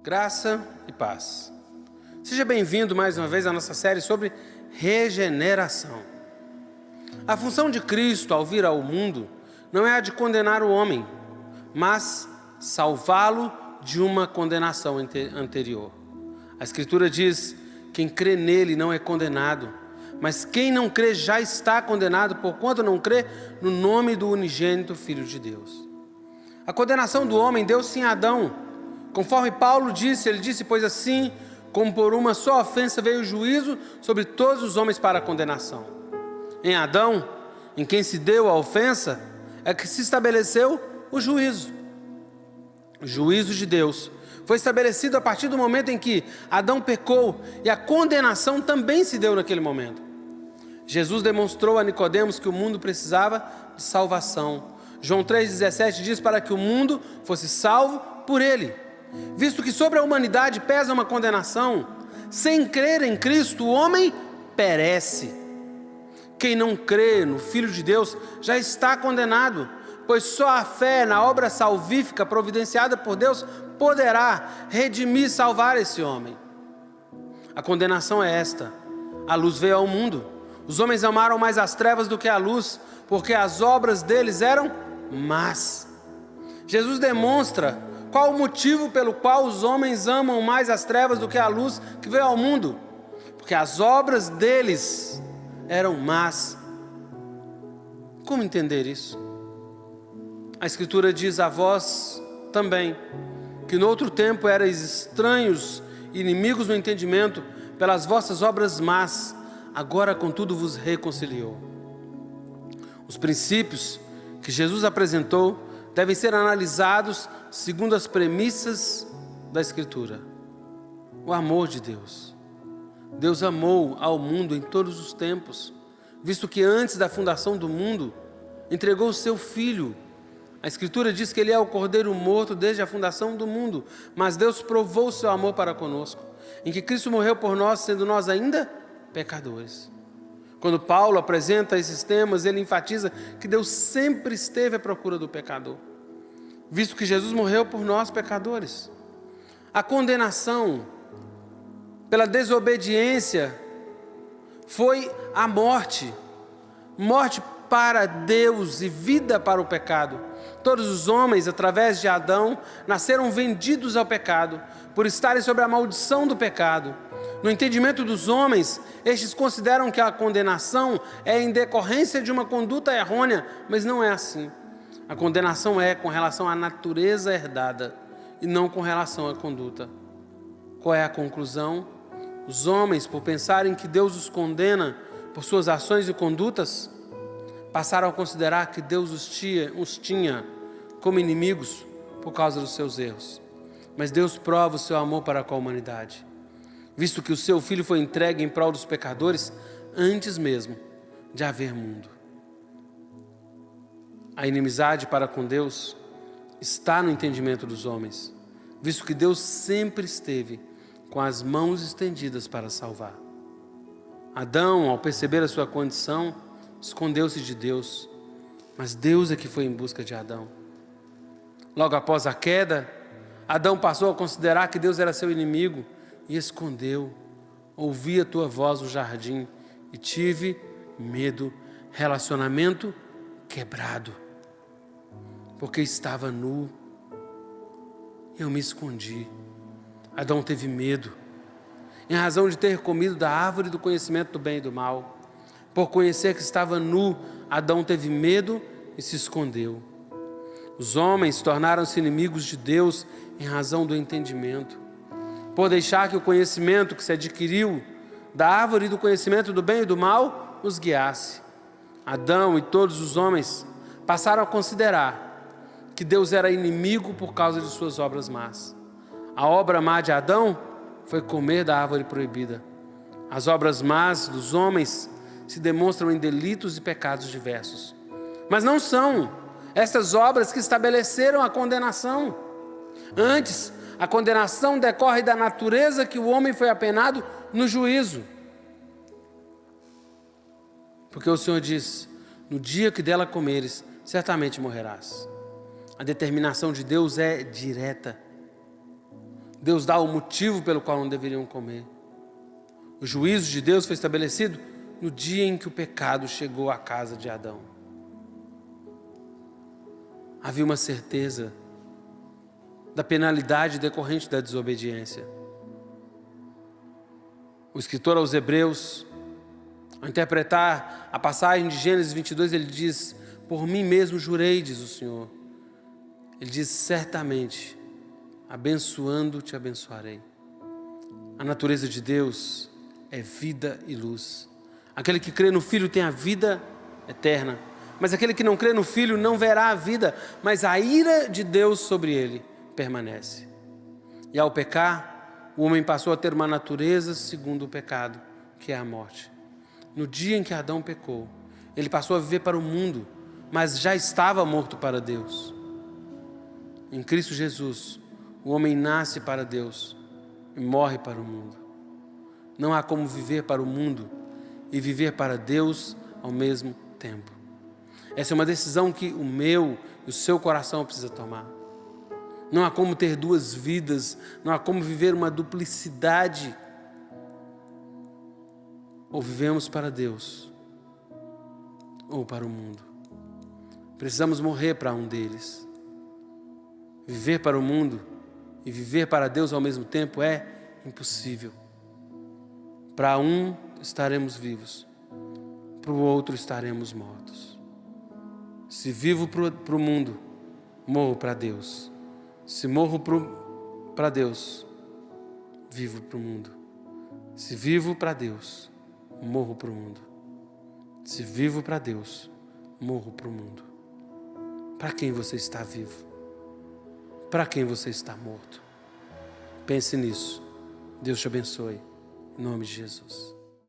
Graça e paz. Seja bem-vindo mais uma vez à nossa série sobre regeneração. A função de Cristo ao vir ao mundo não é a de condenar o homem, mas salvá-lo de uma condenação anterior. A Escritura diz: quem crê nele não é condenado, mas quem não crê já está condenado, porquanto não crê no nome do unigênito Filho de Deus. A condenação do homem deu-se em Adão. Conforme Paulo disse, ele disse: pois assim, como por uma só ofensa veio o juízo sobre todos os homens para a condenação. Em Adão, em quem se deu a ofensa, é que se estabeleceu o juízo. O juízo de Deus foi estabelecido a partir do momento em que Adão pecou, e a condenação também se deu naquele momento. Jesus demonstrou a Nicodemos que o mundo precisava de salvação. João 3,17 diz: para que o mundo fosse salvo por ele. Visto que sobre a humanidade pesa uma condenação, sem crer em Cristo, o homem perece. Quem não crê no Filho de Deus já está condenado, pois só a fé na obra salvífica providenciada por Deus poderá redimir e salvar esse homem. A condenação é esta: a luz veio ao mundo, os homens amaram mais as trevas do que a luz, porque as obras deles eram más. Jesus demonstra qual o motivo pelo qual os homens amam mais as trevas do que a luz que veio ao mundo? Porque as obras deles eram más. Como entender isso? A Escritura diz a vós também, que no outro tempo erais estranhos e inimigos no entendimento pelas vossas obras más, agora contudo vos reconciliou. Os princípios que Jesus apresentou devem ser analisados segundo as premissas da Escritura. O amor de Deus. Deus amou ao mundo em todos os tempos, visto que antes da fundação do mundo, entregou o seu Filho. A Escritura diz que ele é o Cordeiro morto desde a fundação do mundo, mas Deus provou o seu amor para conosco, em que Cristo morreu por nós, sendo nós ainda pecadores. Quando Paulo apresenta esses temas, ele enfatiza que Deus sempre esteve à procura do pecador, visto que Jesus morreu por nós pecadores. A condenação pela desobediência foi a morte. Morte para Deus e vida para o pecado. Todos os homens, através de Adão, nasceram vendidos ao pecado, por estarem sob a maldição do pecado. No entendimento dos homens, estes consideram que a condenação é em decorrência de uma conduta errônea, mas não é assim. A condenação é com relação à natureza herdada e não com relação à conduta. Qual é a conclusão? Os homens, por pensarem que Deus os condena por suas ações e condutas, passaram a considerar que Deus os tinha como inimigos por causa dos seus erros. Mas Deus prova o seu amor para com a humanidade, visto que o seu Filho foi entregue em prol dos pecadores antes mesmo de haver mundo. A inimizade para com Deus está no entendimento dos homens, visto que Deus sempre esteve com as mãos estendidas para salvar. Adão, ao perceber a sua condição, escondeu-se de Deus, mas Deus é que foi em busca de Adão. Logo após a queda, Adão passou a considerar que Deus era seu inimigo e escondeu. Ouvi a tua voz no jardim e tive medo. Relacionamento quebrado, porque estava nu, eu me escondi. Adão teve medo, em razão de ter comido da árvore do conhecimento do bem e do mal. Por conhecer que estava nu, Adão teve medo e se escondeu. Os homens tornaram-se inimigos de Deus em razão do entendimento, por deixar que o conhecimento que se adquiriu da árvore do conhecimento do bem e do mal os guiasse. Adão e todos os homens passaram a considerar que Deus era inimigo por causa de suas obras más. A obra má de Adão foi comer da árvore proibida. As obras más dos homens se demonstram em delitos e pecados diversos. Mas não são essas obras que estabeleceram a condenação. Antes, a condenação decorre da natureza que o homem foi apenado no juízo. Porque o Senhor diz: no dia que dela comeres, certamente morrerás. A determinação de Deus é direta. Deus dá o motivo pelo qual não deveriam comer. O juízo de Deus foi estabelecido no dia em que o pecado chegou à casa de Adão. Havia uma certeza da penalidade decorrente da desobediência. O escritor aos Hebreus, ao interpretar a passagem de Gênesis 22, ele diz: por mim mesmo jurei, diz o Senhor. Ele diz: certamente, abençoando te abençoarei. A natureza de Deus é vida e luz. Aquele que crê no Filho tem a vida eterna, mas aquele que não crê no Filho não verá a vida, mas a ira de Deus sobre ele permanece. E ao pecar, o homem passou a ter uma natureza segundo o pecado, que é a morte. No dia em que Adão pecou, ele passou a viver para o mundo, mas já estava morto para Deus. Em Cristo Jesus, o homem nasce para Deus e morre para o mundo. Não há como viver para o mundo e viver para Deus ao mesmo tempo. Essa é uma decisão que o meu e o seu coração precisa tomar. Não há como ter duas vidas, não há como viver uma duplicidade. Ou vivemos para Deus, ou para o mundo. Precisamos morrer para um deles. Viver para o mundo e viver para Deus ao mesmo tempo é impossível. Para um estaremos vivos, para o outro estaremos mortos. Se vivo para o mundo, morro para Deus. Se morro para Deus, vivo para o mundo. Se vivo para Deus, morro para o mundo. Se vivo para Deus, morro para o mundo. Para quem você está vivo? Para quem você está morto? Pense nisso. Deus te abençoe. Em nome de Jesus.